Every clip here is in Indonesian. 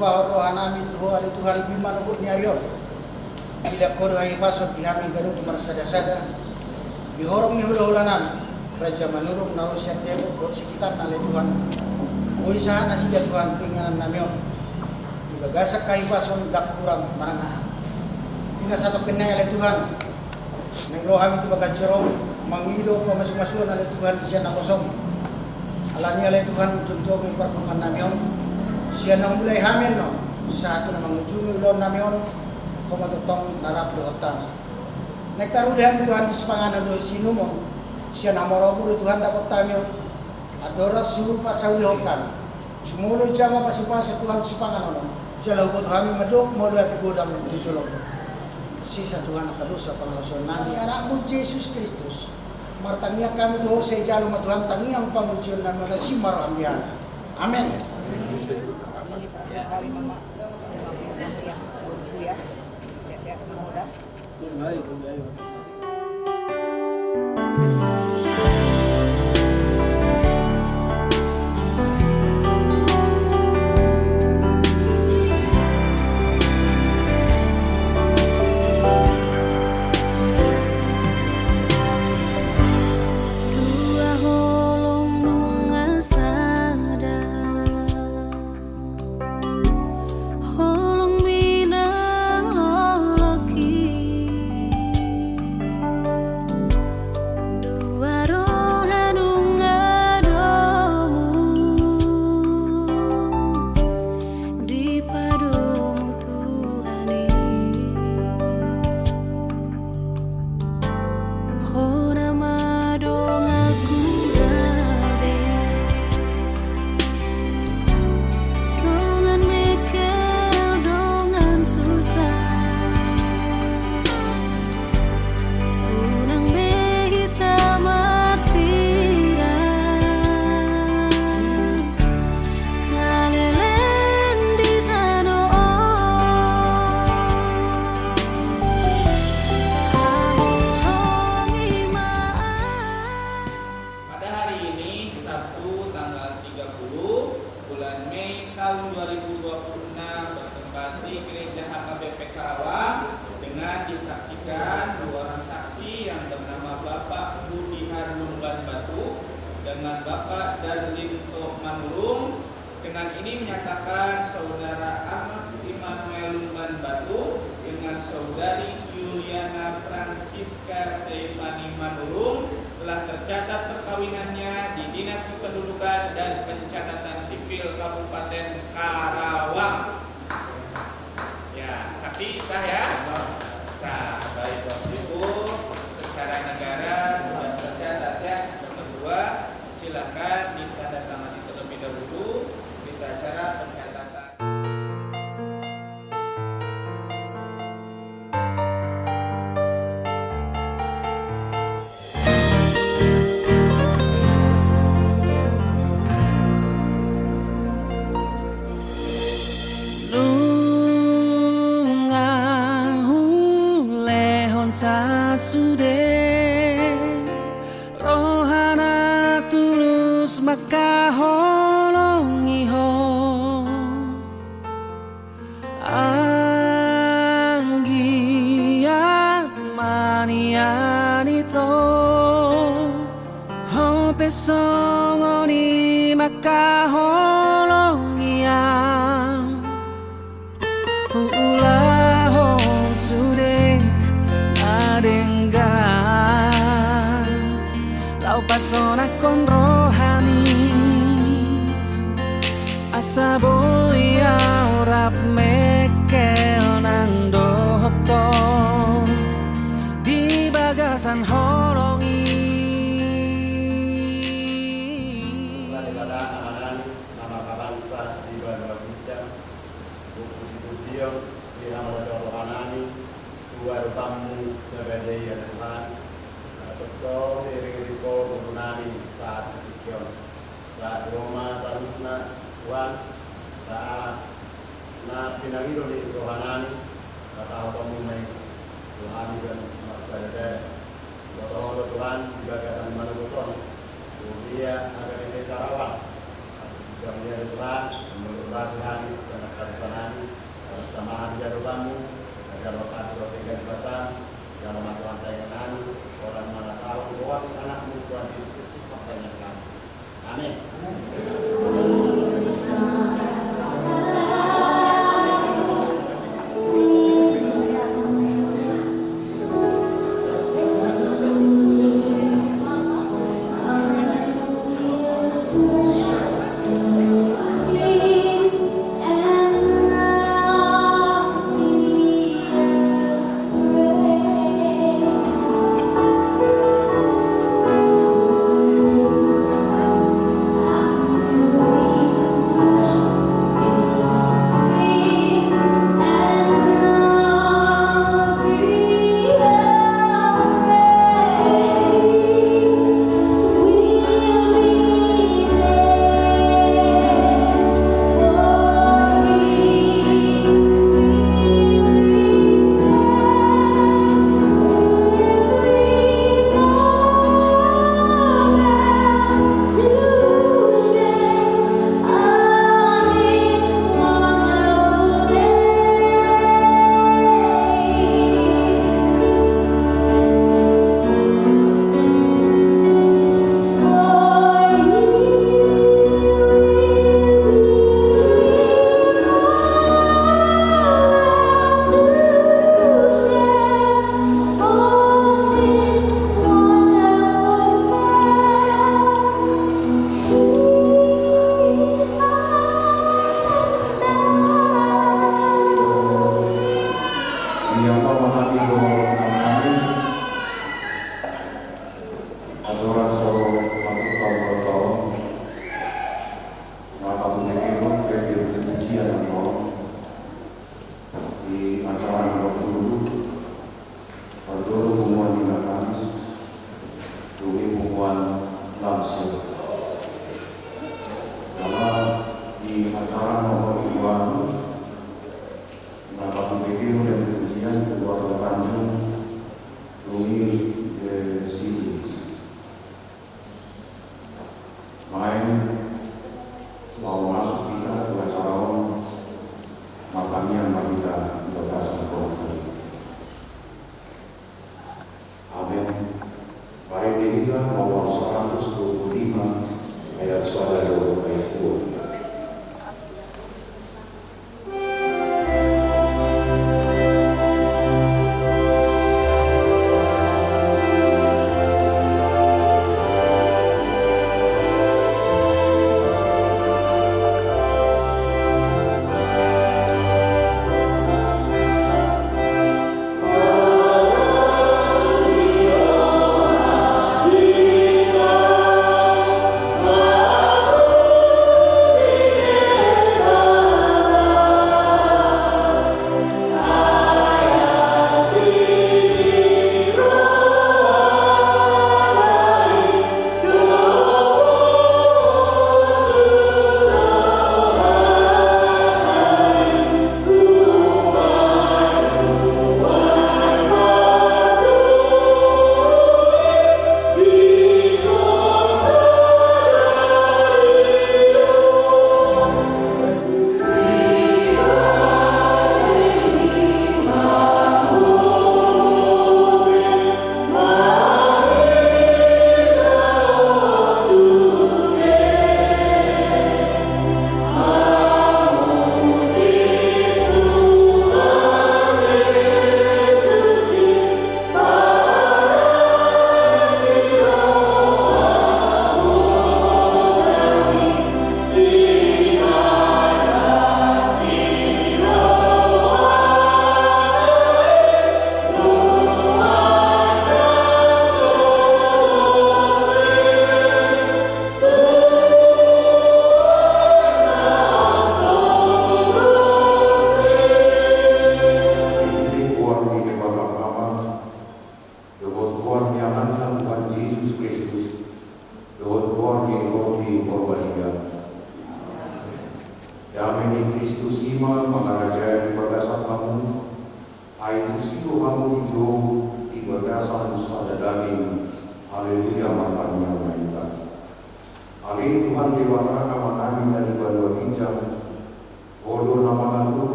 subah rohanami tuho ali Tuhan bima nubut nyarion. Bila kodo hai pasot dihami garu tu marsada-sada. Dihorong ni hula-hulanan. Raja manurung narosya demo buat sekitar nale Tuhan. Uisahan nasiga Tuhan tinganan namion. Ibagasak kai pason dak kurang marana. Ina satu kenai ale Tuhan. Nang rohami tu bagan cerong mangido pamasuk-masukan ale Tuhan siya na kosong. Alani ale Tuhan contoh perpungan namion. Siya na mulai hamin no. Satu na mangujungi ulon namion komatotong narap dohotang. Nagtarulihan Tuhan di sepanganan do sinumon. Siya na morobo Tuhan dapat tamion. Adora suruh pa sa ulihotan. Sumulo jama pasupan sa Tuhan sepanganan. Siya lagot kami madok mo ati godam dijulong. Sisa Tuhan akadosa pangalason nanti anakmu Jesus Kristus. Martamiya kami tuho sa ijalo Tuhan tangiang pamujian namin na si Marambiana. Amen. dengan Bapak Darlinto Manurung. Dengan ini menyatakan Saudara Ahmad Immanuel Lumban Batu dengan Saudari Yuliana Francisca Seifani Manurung telah tercatat perkawinannya di Dinas Kependudukan dan Pencatatan Sipil Kabupaten Karawang. Ya, saksi sah ya? Sah. Baik, Bapak Ibu, secara negara sudah tercatat ya. Yang kedua, silakan ditandatangani terlebih dahulu berita acara pencatatan. Sasude rohana tulus maka holongi ho anggiat manianito ho pesongoni maka holongi ang ulahon sude dengan lau pasona con rohani asa boya rap mekel nang dohoto di bagasan holongi daripada nama bangsa di bawah bincang puji-pujian di nama rohani dua tamu dari Tuhan betul diri-diriku mengenali saat itu saat Roma sanuna Tuhan saat pinangido di rohanani kasih pemulai Tuhan dan masa saya betul Tuhan juga kasih mana betul dia agar ini Karawang jaminan Tuhan menurut Rasihani, Sanak Karisanani, Samahan Jarubanmu, Ajar Lokasi Rotiga Dipasang, Dalam Tuhan Tayangan, Orang Mana Saru, Tuhan Anakmu, Tuhan Yesus Kristus, Makanya kami. Amin.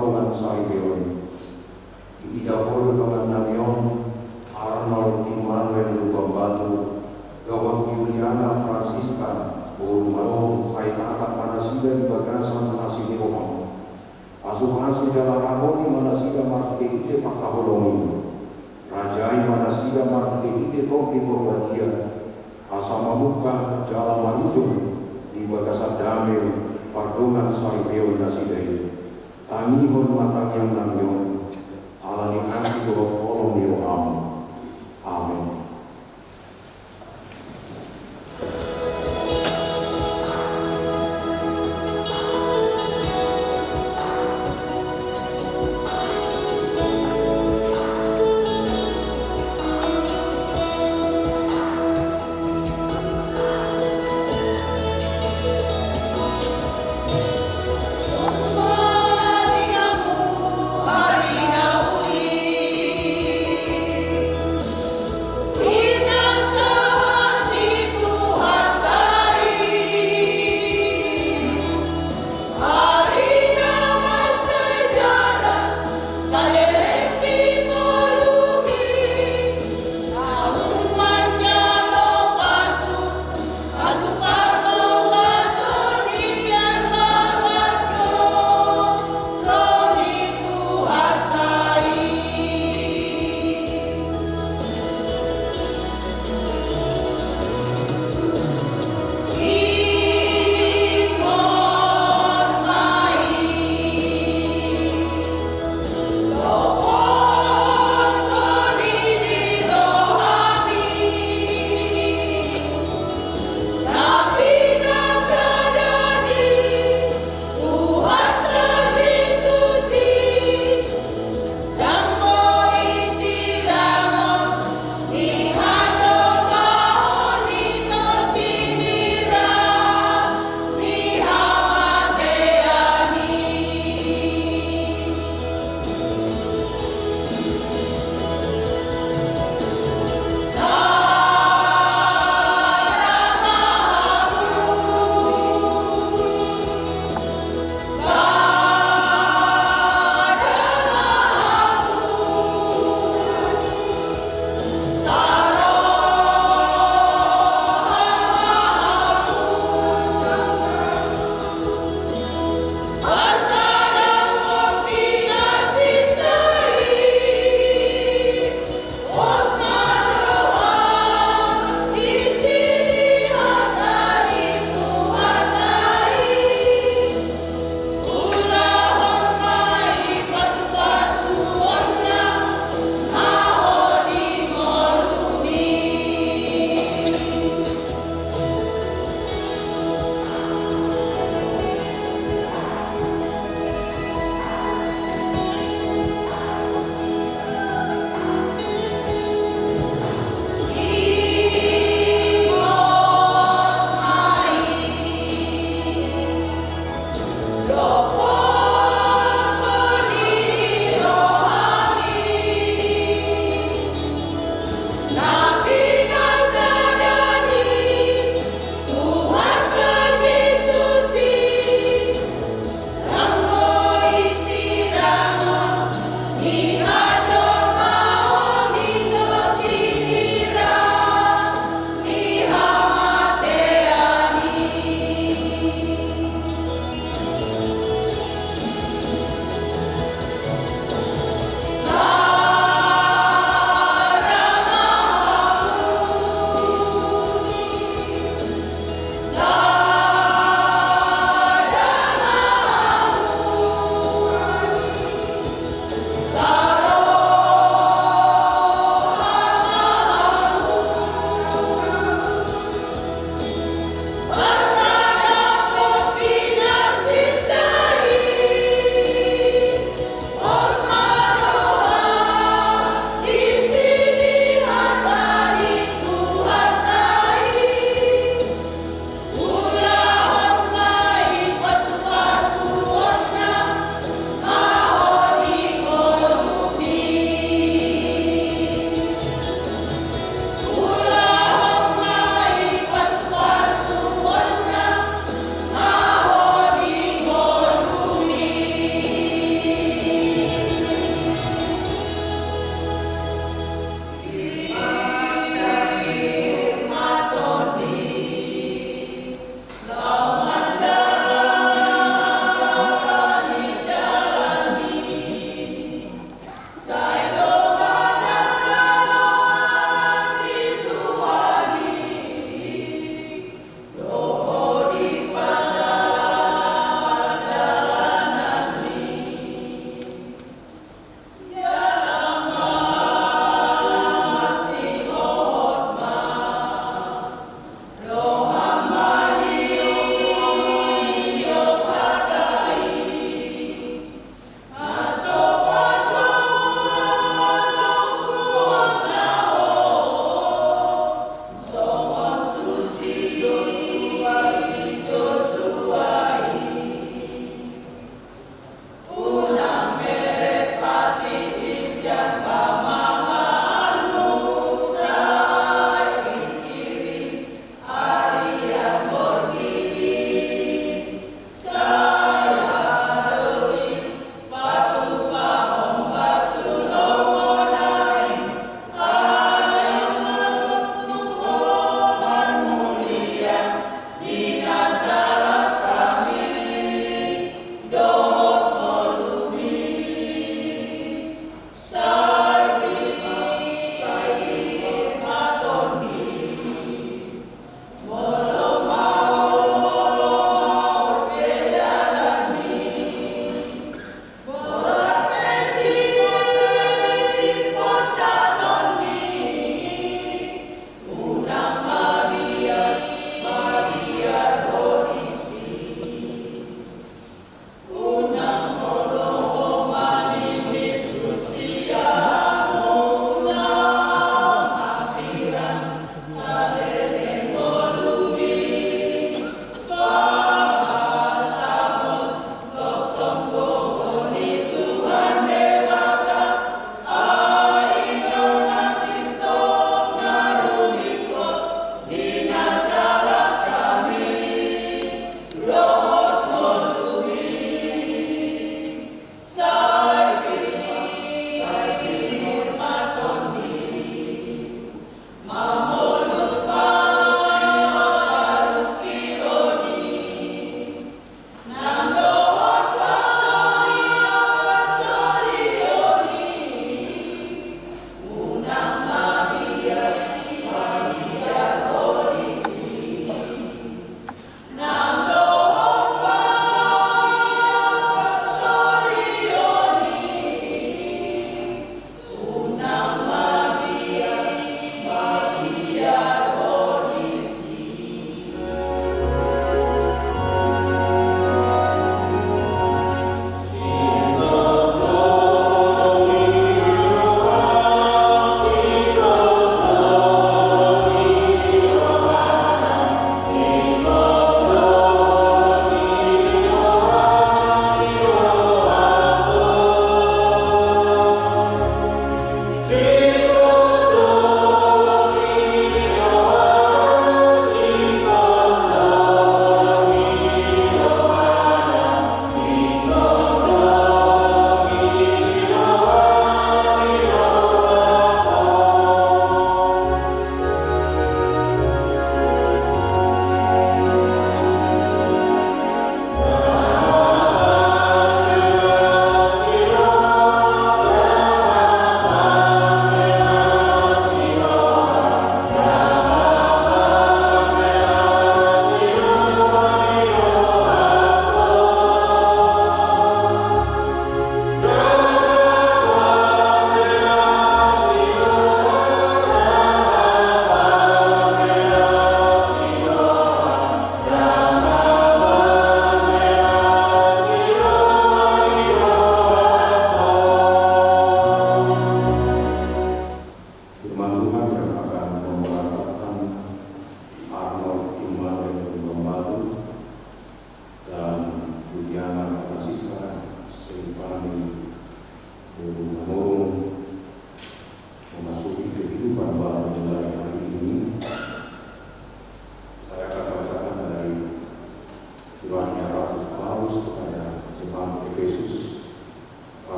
pardongan saibeon. Iidapolo dengan namion Arnold Immanuel Lubang Batu, Gawang Juliana Francisca, Buru Malong, Faitaka Manasida di Bagasan Manasidi Romang. Asuhan Jala Ramoni Manasida Markite Ite Pakaholongi. Rajai Manasida Markite Ite Top di Purbadia. Asamamuka Jala Manujung di Bagasan Damil, Pardongan Saibeon Nasidai. Tangihon matang yang nangyon, ala nikasi doa kolom yoam. Amin. Maria,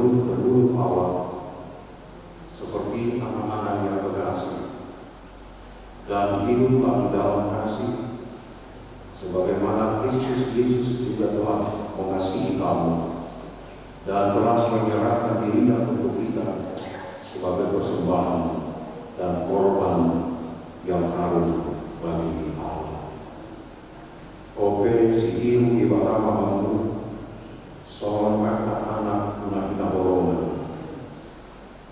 menurut Allah seperti anak-anak yang kekasih, dan hiduplah di dalam kasih sebagaimana Kristus Yesus juga telah mengasihi kamu dan telah menyerahkan dirinya untuk kita sebagai persembahan dan korban yang harum bagi Allah. Ope sikiru di barama mamu, soal anak menakina bolongan.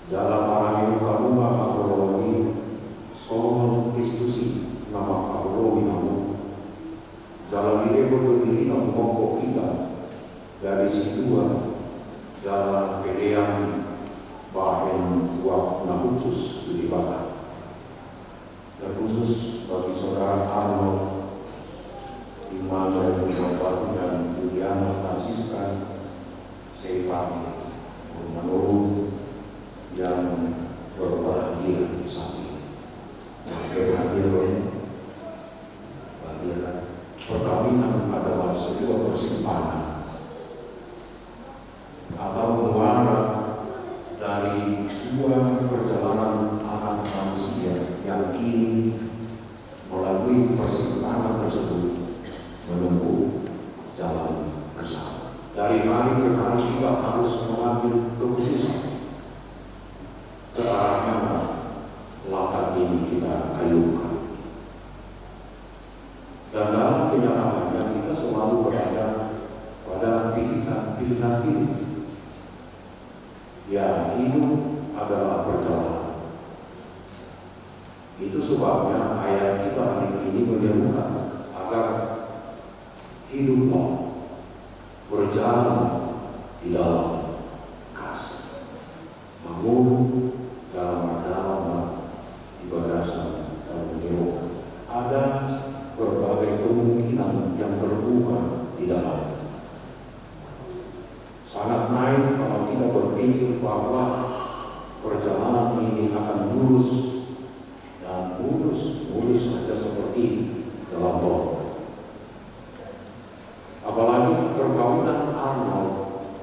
Jalan parahir kamu bolongi, soal Kristusi nama bolongi kamu. Jalan ini berdiri namun mongkok kita dari sidua jalan pilihan bahan buat nahutus di bahan. Terkhusus bagi saudara Arnold, Immanuel dan Juliana Francisca Seipami menurut yang berbahagia saat ini. Berbahagia perkawinan adalah sebuah persimpangan atau muara dari dua perjalanan anak manusia yang kini melalui persimpangan tersebut menempuh jalan bersama. Dari hari ke hari kita harus mengambil keputusan ke arah mana langkah ini kita ayunkan. Dan dalam kenyataannya kita selalu berada pada pilihan hidup. Ya, hidup adalah perjalanan. Itu sebabnya ayat kita hari ini menyerukan agar hiduplah berjalan di dalam kasih, bangun dalam ibadah dalam dialog. Ada berbagai kemungkinan yang terbuka di dalamnya. Sangat naif kalau kita berpikir bahwa perjalanan ini akan mulus dan mulus saja seperti jalan tol. Apalagi perkawinan Arnold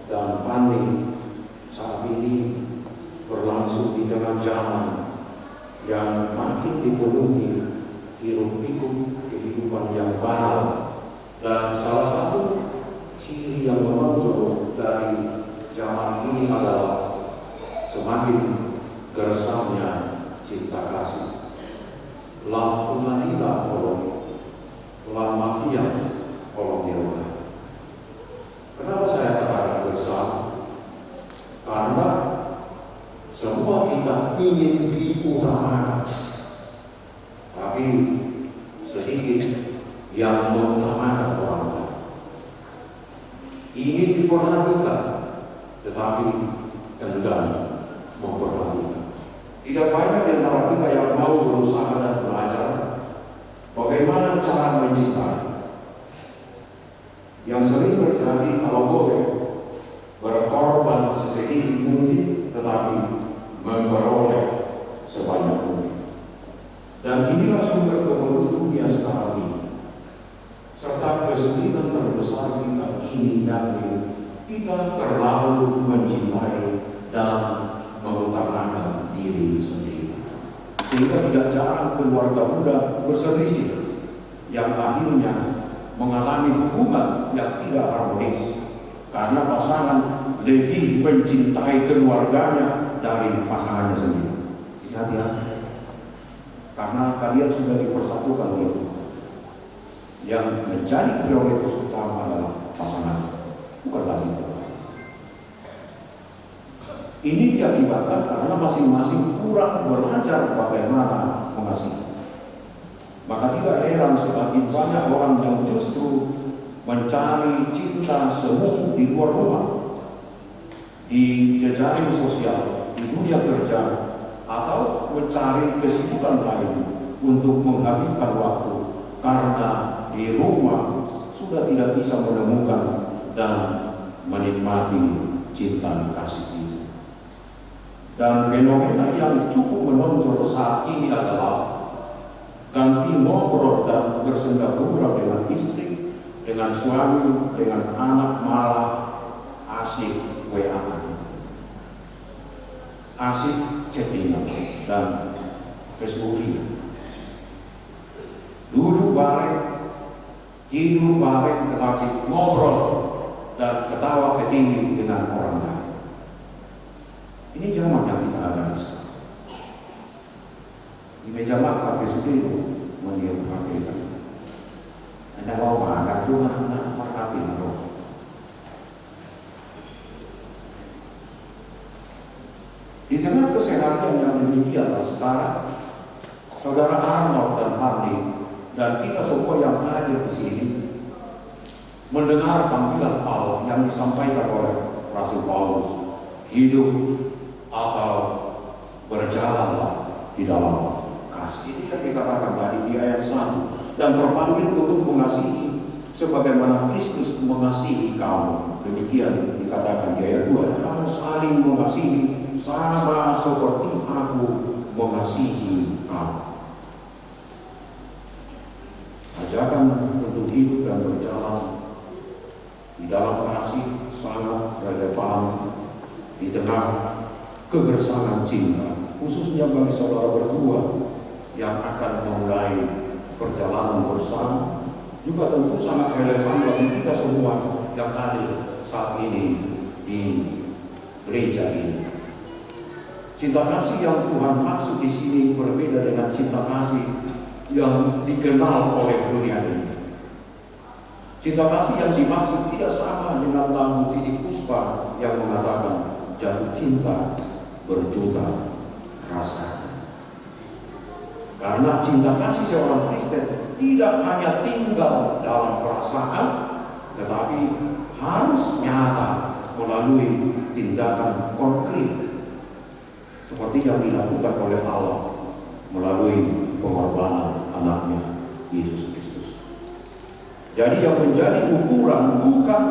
dan Fanny saat ini berlangsung di tengah zaman yang makin dipenuhi hiruk-pikuk kehidupan yang banal, dan salah satu ciri yang menonjol dari zaman ini adalah semakin gersangnya cinta kasih. Lampunganila olong, lamakian olong dirumah. Kenapa saya katakan gersang? Karena semua kita ingin diutamakan, tapi sedikit yang mengutamakan orang lain. Ingin diperhatikan, tetapi enggan memperhatikan. Tidak banyak di antara kita yang mau berusaha dan belajar bagaimana cara mencintai. Yang sering terjadi kalau boleh berkorban sesedikit mungkin, tetapi memperoleh sebanyak mungkin. Dan inilah sumber kemelut dunia sekarang ini, serta kesulitan terbesar kita ini, yakni kita terlalu mencintai dan mengutamakan diri sendiri, sehingga tidak jarang keluarga muda berselisih yang akhirnya mengalami hubungan yang tidak harmonis karena pasangan lebih mencintai keluarganya dari pasangannya sendiri. Hati-hati. Karena kalian sudah dipersatukan oleh Tuhan. Yang menjadi prioritas utama adalah pasangan, bukan lagi Tuhan. Ini diakibatkan karena masing-masing kurang belajar bagaimana mengasihi. Maka tidak heran semakin banyak orang yang justru mencari cinta semu di luar rumah, di jejaring sosial, di dunia kerja, atau mencari kesibukan lain untuk menghabiskan waktu karena di rumah sudah tidak bisa menemukan dan menikmati cinta kasih itu. Dan fenomena yang cukup menonjol saat ini adalah ganti ngobrol dan bersenda-gurau dengan istri, dengan suami, dengan anak, malah asik WA-an. asik chattingan dan Facebooking, duduk bareng, tidur bareng, tetapi ngobrol dan ketawa ketinggi dengan orang lain. Ini zaman yang kita alami sekarang. Di meja makan besok itu dia berpakaian. Anda mau makan tuh mana markapi naro. Di tengah keseharian yang demikian sekarang, saudara Arnold dan Fadli dan kita semua yang hadir di sini mendengar panggilan Allah yang disampaikan oleh Rasul Paulus, hidup atau berjalanlah di dalam kasih. Ini yang dikatakan tadi di ayat 1, dan terpanggil untuk mengasihi sebagaimana Kristus mengasihi kamu. Demikian dikatakan di ayat 2, kamu saling mengasihi sama seperti aku mengasihi kamu. Ajakan untuk hidup dan berjalan di dalam kasih sangat relevan di tengah kebersamaan cinta, khususnya bagi saudara berdua yang akan memulai perjalanan bersama, juga tentu sangat relevan bagi kita semua yang hadir saat ini di gereja ini. Cinta kasih yang Tuhan maksud di sini berbeda dengan cinta kasih yang dikenal oleh dunia ini. Cinta kasih yang dimaksud tidak sama dengan lagu Titi Puspa yang mengatakan jatuh cinta berjuta rasa. Karena cinta kasih seorang Kristen tidak hanya tinggal dalam perasaan, tetapi harus nyata melalui tindakan konkret, seperti yang dilakukan oleh Allah melalui pengorbanan anaknya Yesus Kristus. Jadi yang menjadi ukuran bukan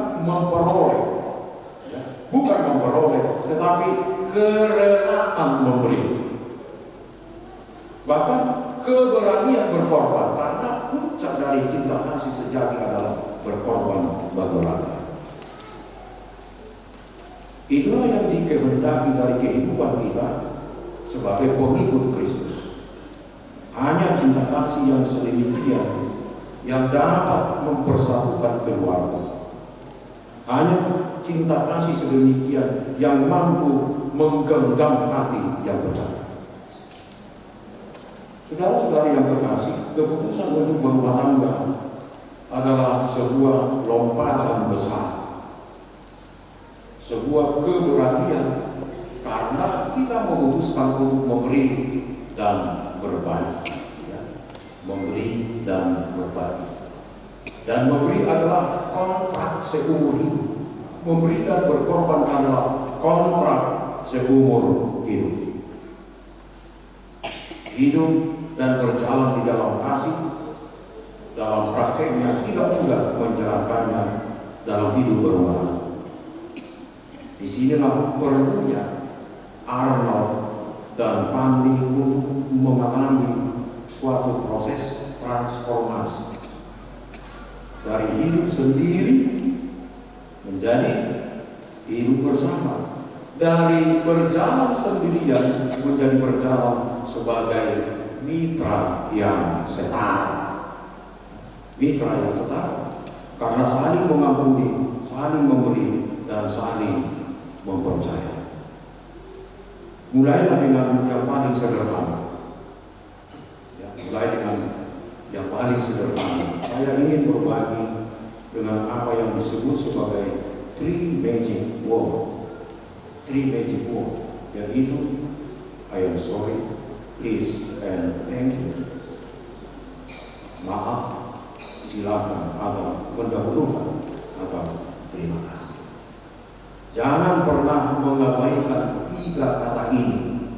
memperoleh, tetapi kerelaan memberi. Bahkan keberanian berkorban, karena puncak dari cinta kasih sejati adalah berkorban bagi orang lain. Itulah yang dikehendaki dari kehidupan kita sebagai pengikut Kristus. Hanya cinta kasih yang sedemikian yang dapat mempersatukan keluarga. Hanya cinta kasih sedemikian yang mampu menggenggam hati yang pecah. Saudara-saudara yang terkasih, keputusan untuk berumah tangga adalah sebuah lompatan besar, sebuah keberanian, karena kita memutuskan untuk memberi dan berbagi, memberi dan berbagi. Dan memberi adalah kontrak seumur hidup. Memberi dan berkorban adalah kontrak seumur hidup. Hidup dan berjalan di dalam kasih, dalam prakteknya tidak mudah menjalankannya dalam hidup berumah tangga. Disinilah perlunya Arnold dan Fadli untuk mengalami suatu proses transformasi dari hidup sendiri menjadi hidup bersama, dari berjalan sendirian menjadi berjalan sebagai mitra yang setara. Mitra yang setara karena saling mengampuni, saling memberi, dan saling mempercayai. Mulailah dengan yang paling sederhana. Mulai dengan yang paling sederhana. Saya ingin berbagi dengan apa yang disebut sebagai three magic word. Three magic word, yaitu I am sorry, please, and thank you. Maaf, silakan, atau mendahulukan, atau terima kasih. Jangan pernah mengabaikan tiga kata ini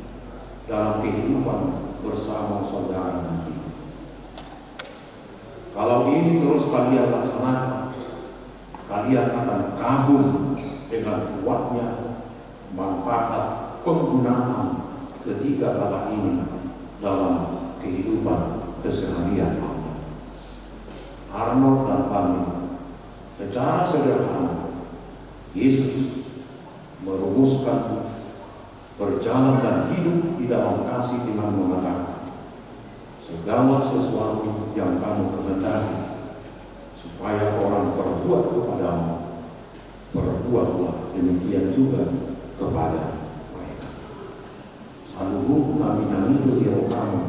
dalam kehidupan bersama saudara nanti. Kalau ini terus kalian laksanakan, kalian akan kagum dengan kuatnya manfaat penggunaan ketiga kata ini dalam kehidupan keseharian Anda. Arnold dan Fadli, secara sederhana Yesus merumuskan berjalan dan hidup di dalam kasih dengan mengatakan, segala sesuatu yang kamu kehendaki supaya orang berbuat kepadamu, berbuatlah demikian juga kepada mereka. Saluhu nabi nabi di kamu,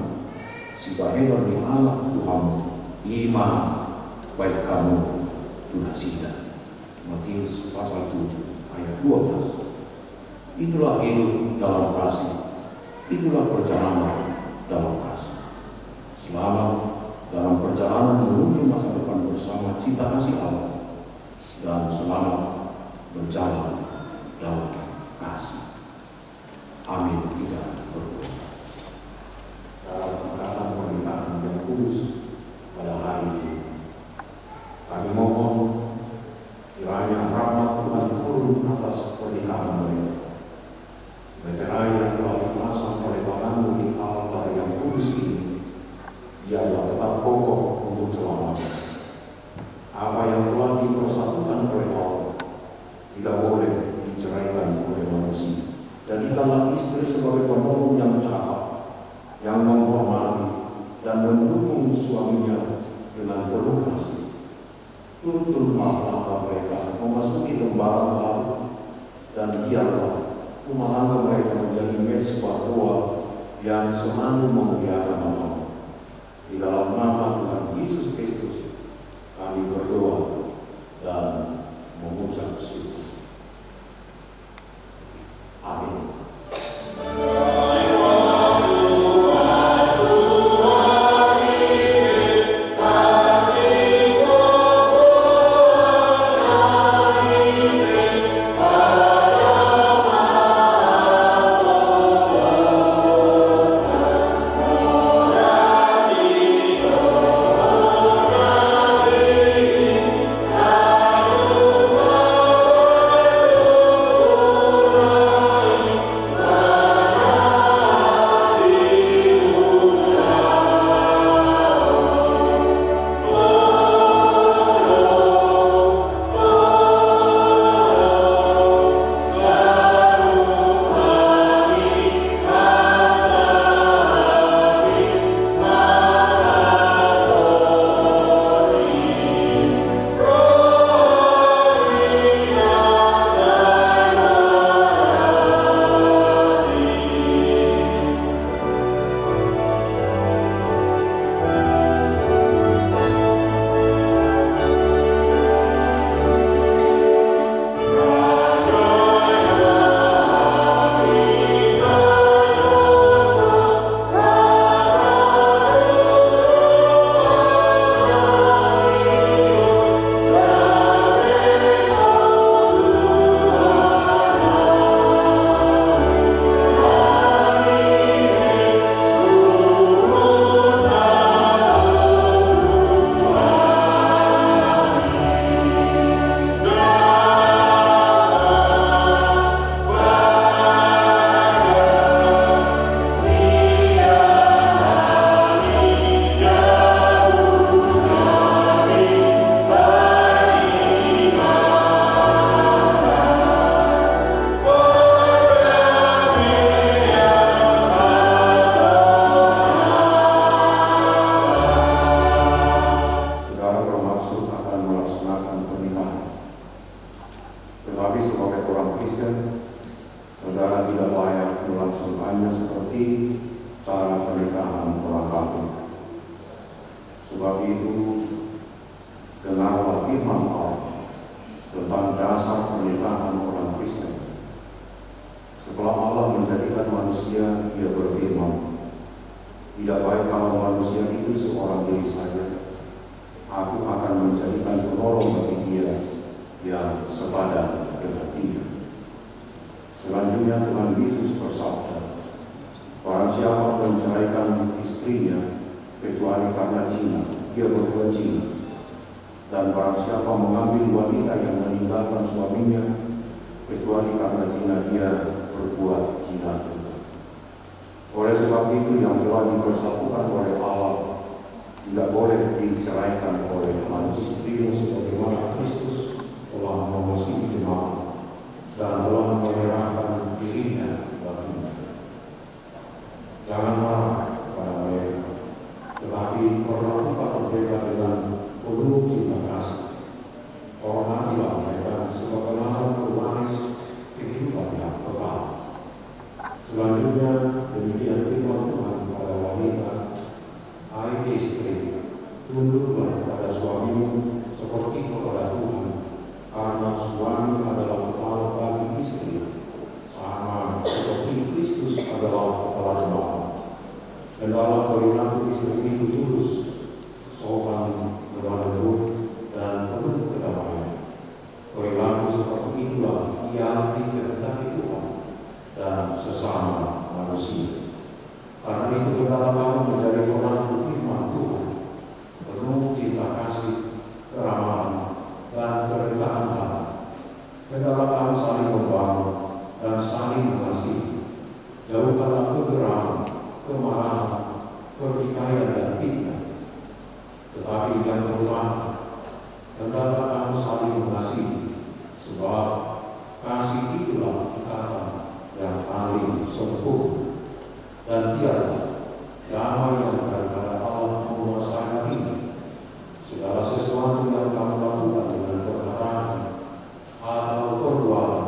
si bahelan di Allah Tuhanmu, iman baik kamu tunasida. Matius pasal 7 ayat 12. Itulah hidup dalam kasih, itulah perjalanan dalam kasih. Selamat dalam perjalanan menuju masa depan bersama cita kasih Allah, dan selamat berjalan dalam kasih. Amin. Kita berdoa. Dalam ikatan pernikahan yang kudus pada hari ini, kami mohon kiranya rahmat Tuhan turun atas pernikahan mereka. Meterai yang telah dipasang oleh tanganmu di altar yang kudus ini, biarlah tetap kokoh untuk selamanya. Apa yang telah dipersatukan oleh Allah tidak boleh diceraikan oleh manusia. Jadikanlah istri sebagai penolong yang cakap, yang menghormati dan mendukung suaminya dengan penuh kasih. Tuntunlah langkah mereka memasuki lembaran baru, dan biarlah rumah tangga mereka menjadi mezbah doa yang selalu memuliakan Allah. Di dalam nama Tuhan Yesus Kristus kami berdoa dan mengucap syukur. Amin. Dan telah menyerahkan dirinya bagi Selanjutnya demikian firman Tuhan pada wanita, hai istri, tunduklah pada suamimu seperti kepada Tuhan, karena suami adalah kepala bagi istri, sama seperti Kristus adalah kepala jemaat. Hendaklah perilaku istri itu lurus, sopan, lemah lembut, dan penuh kedamaian. Perilaku seperti itulah yang dikehendaki Tuhan dan sesama manusia. Karena itu hendaklah kamu menjadi pemangku firman Tuhan, penuh cinta kasih, keramahan, dan kerendahan hati. Hendaklah kamu saling membangun dan saling mengasihi. Jauhkanlah kegeraman, kemarahan, pertikaian, dan fitnah. Tetapi yang terutama, hendaklah kamu saling mengasihi, sebab kasih itulah ikatan yang paling sempurna. Dan biarlah damai yang daripada Allah menguasai hatimu. Segala sesuatu yang kamu lakukan dengan perkataan atau perbuatan,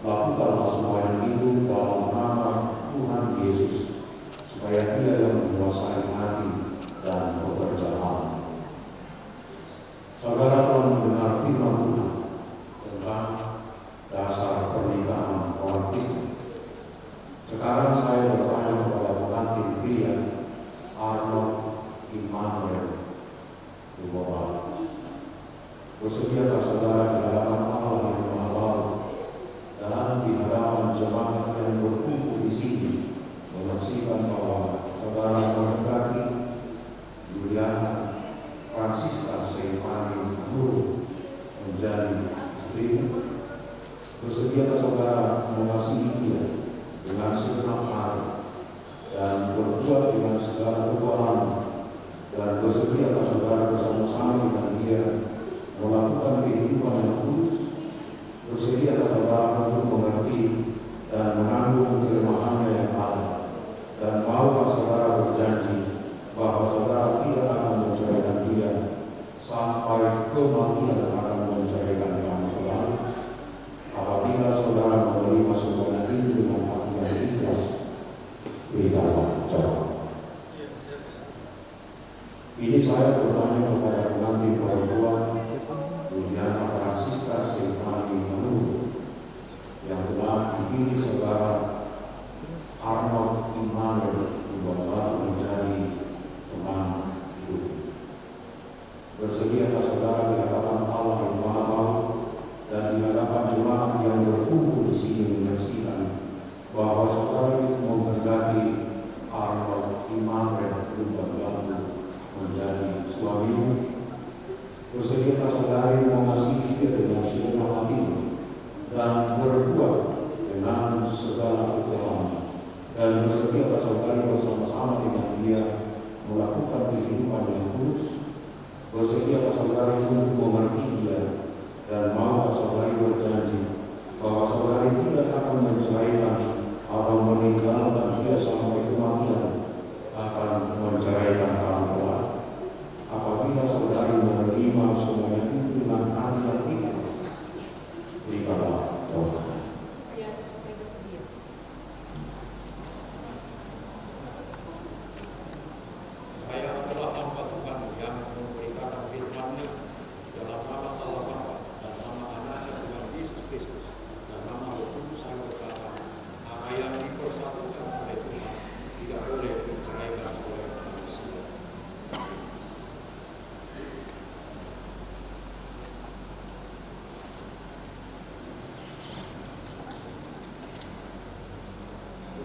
lakukanlah semuanya itu dalam nama Tuhan Yesus, supaya Dia yang menguasai hati dan pekerjaan. Saudara telah mendengar firman Tuhan tentang dasar pernikahan orang Kristen. Sekarang saya bertanya kepada pengantin pria Arnold Immanuel Lumobal. Bersediakah saudara di hadapan Allah yang Maha Baik dan di hadapan jemaat yang berkumpul di sini menyaksikan bahwa saudara mendekati Juliana Francisca Seimani Nur menjadi istrimu? Bersediakah saudara mengasihi dia dengan segenap hati dan berbuat dengan segala kekuatan, dan bersediakah saudara bersama-sama dengan dia melakukan kehidupan yang kudus? Bersediakah saudara untuk mengerti dan menanggung kelemahannya yang ada? Dan maukah saudara berjanji bahwa saudara tidak akan menceraikan dia sampai kematian akan menceraikan kamu kelak? Apabila saudara menerima semuanya itu dengan hati yang ikhlas, berikanlah jawab. Ini saya bertanya kepada pengantin perempuan Juliana Francisca Seimani Nur yang telah dipilih saudara Arnold Immanuel Lumobal menjadi teman hidup. Bersediakah saudara di hadapan Allah yang Maha Baik dan di hadapan jemaat yang berkumpul di sini menyaksikan bahwa saudara itu menghendaki Arnold Immanuel Lumobal menjadi suamimu? Bersediakah saudara mengasihi dia dengan segenap hatimu dan berbuat dengan segala kekuatan? Dan bersediakah saudara bersama-sama dengan dia melakukan kehidupan yang kudus? Bersediakah saudara untuk mengerti dia, dan maukah saudara berjanji bahwa saudara tidak akan menceraikan atau meninggalkan dia sampai kematian, akan menceraikan kamu kelak? Apabila saudara menerima semuanya itu dengan hati yang ikhlas, berikanlah doa. Saya adalah hamba Tuhan yang memberitakan firman-Nya dalam nama Allah Bapa dan nama Anaknya Tuhan Yesus Kristus dan nama Roh Kudus. Saya berkata, apa yang dipersatukan oleh Tuhan tidak boleh diceraikan oleh manusia.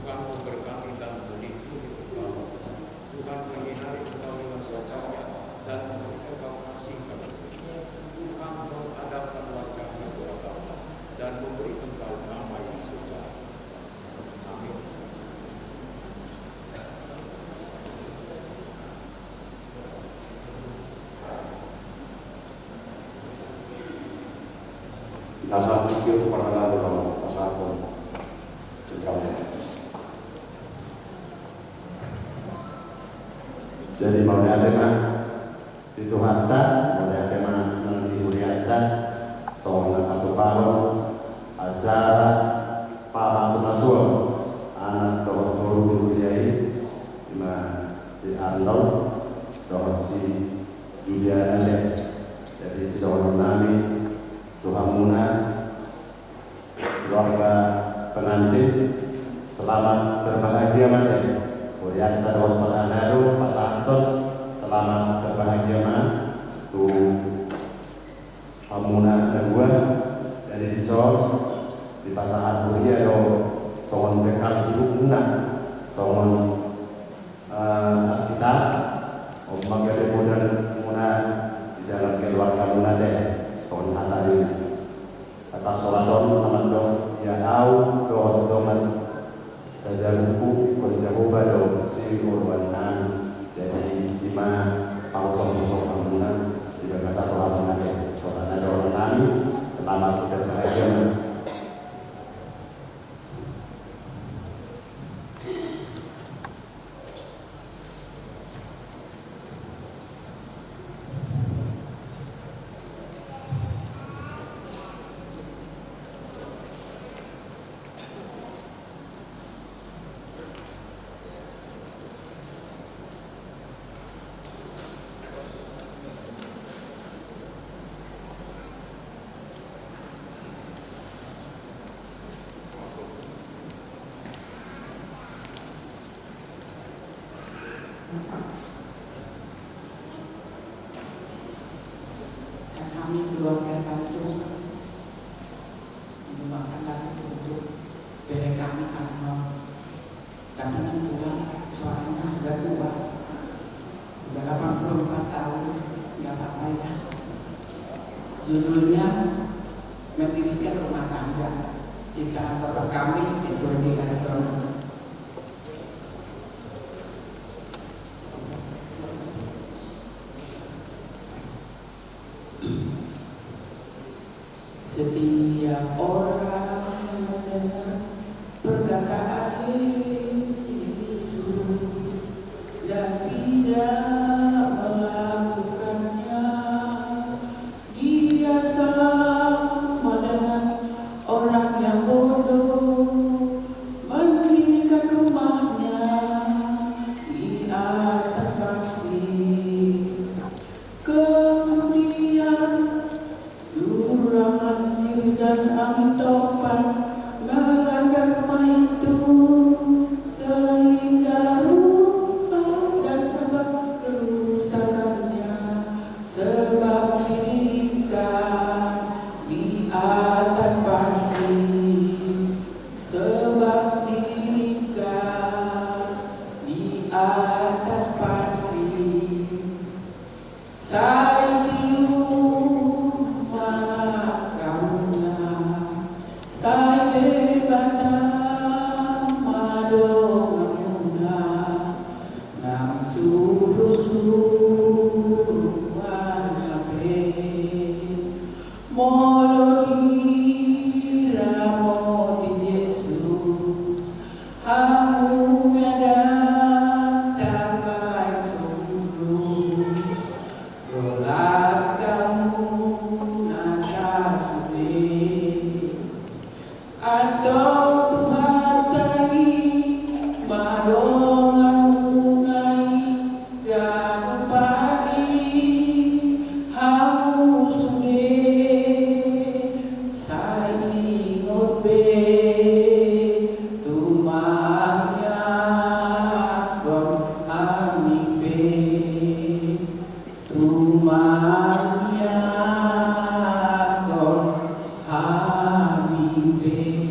Tuhan memberkati dan melindungi engkau. Tuhan menyinari engkau dengan wajah-Nya dan mengevakuasi kamu. Tuhan menghadapkan wajah-Nya kepadamu dan memberi engkau damai sejahtera. Amin. Nasa itu para dalam pasal Jadi mau diadakan itu harta, mau diadakan nanti uriatan, soalnya atau paro, acara, para semasuan, anak Sandor, doa si Juliana deh, jadi si doa nami, Tuhan Muna, keluarga pengantin, selamat berbahagia mas ya. Kemudian kita doa Panadaru, Pak Santon, selamat berbahagia mas. Tuh Muna kedua dari di di pasangan kuliah do songon bekal hidup guna songon kita menggali modal Muna di dalam keluarga Muna deh songon hatari atas soladon aman dong ya au do dongan saja buku kerja ubah do si urbanan jadi 5 pausong Muna di Bekasa Muna deh soalnya do nang selamat berbahagia. Kami keluarga Tanjung menyumbangkan lagu untuk bere kami karena tapi nantilah suaranya sudah tua, sudah 84 tahun, nggak apa-apa ya. Judulnya Mendirikan Rumah Tangga, ciptaan bapak kami Situasi Aratono. Setiap orang mendengar perkataan Yesus dan tidak melakukannya, dia sama dengan orang yang bodoh mendirikan rumahnya di atas pasir. Kemudian Lurah banjir dan angin topan melanda rumah itu, sehingga rumah dan tempat kerusakannya sebab didirikan di atas pasir, sebab didirikan di atas pasir. Saya tiup mana kauna, saya debatang madongamuna, nang suruh-suruh walape, molo diramoti Yesus, hamu medan tanpa surus. Dolat kamu nasa suwe atau Tuhan tai madongan munai dan pari hamu suwe sai ngobe tumanya kon amipe. Tumanya kon hamibe.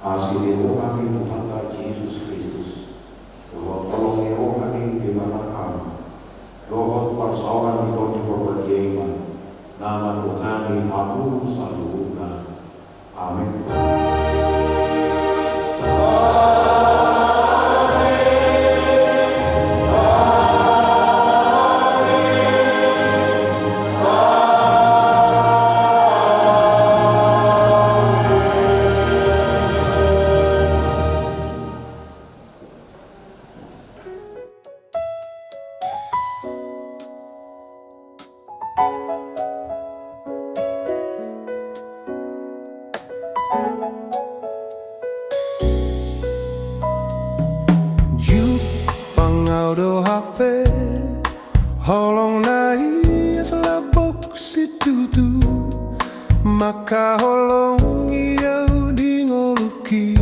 Asli rohani Tuhan Yesus Kristus, dohot tolong rohani di mata Allah, dohot persoalan di korban Yema, nama Tuhani Abu Saluna. Amin. Pangaudo HP holong nai selapok si tutu maka holong iau dingoluki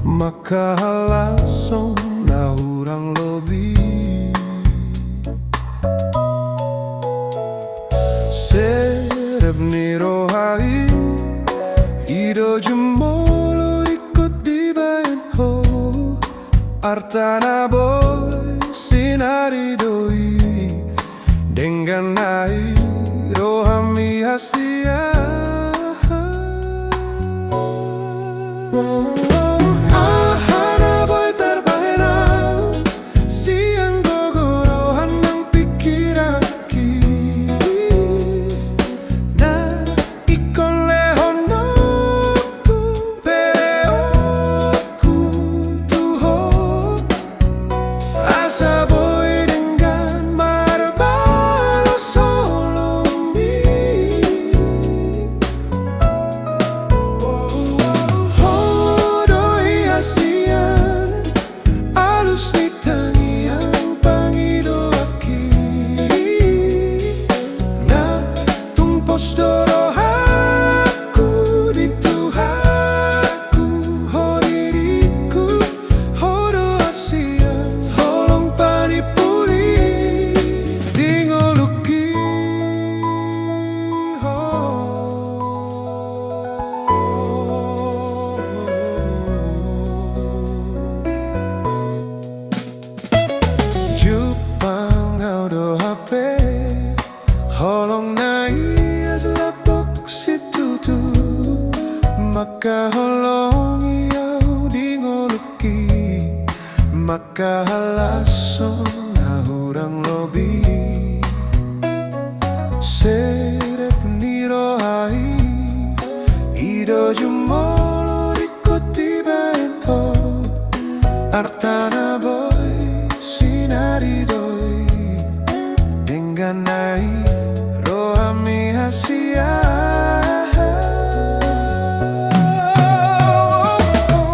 maka langsung na urang lobi serep ni rohai ido jemolo ikut dibayan ho Artana boy sinari doi dengan nai rohami hasia Ahana boy terbahenau siang gogo rohan nang pikiraki na ikon lehonoku peleoku tuho Asa boy dengan marbalo solo mi Hodoi asian alus ni tangian pangidoaki Na tumpos dorohaku di tuhaku Hodiriku hodo asian holong panipuli dingoluki Jupang audo HP holong nai aslapok si tutu maka holong iau dingoluki maka langsung na urang lobi serep ni rohai ido jumolo ikuti bayan ho Artana boy sinari doi dengan nai rohami hasia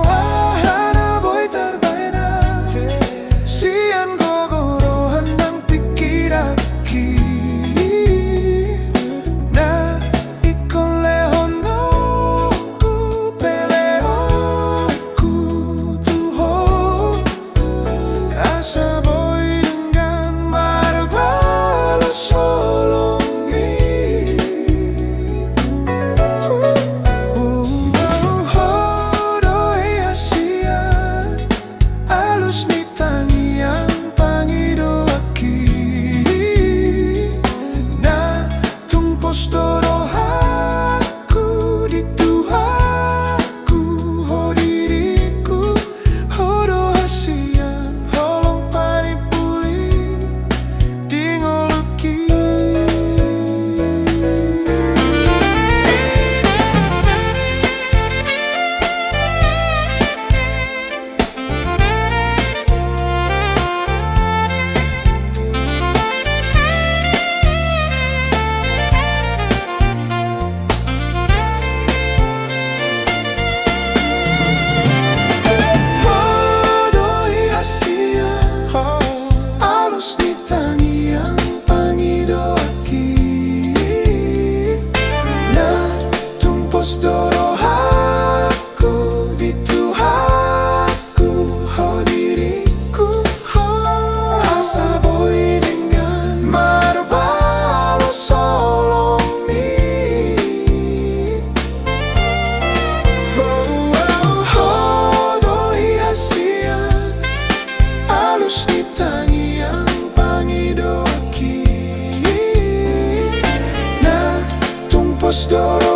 Ahana boy terbaena sian gogo rohan nang pikiraki na ikon lehonoku peleoku tuho Asa boy dengan marbalo Kristoro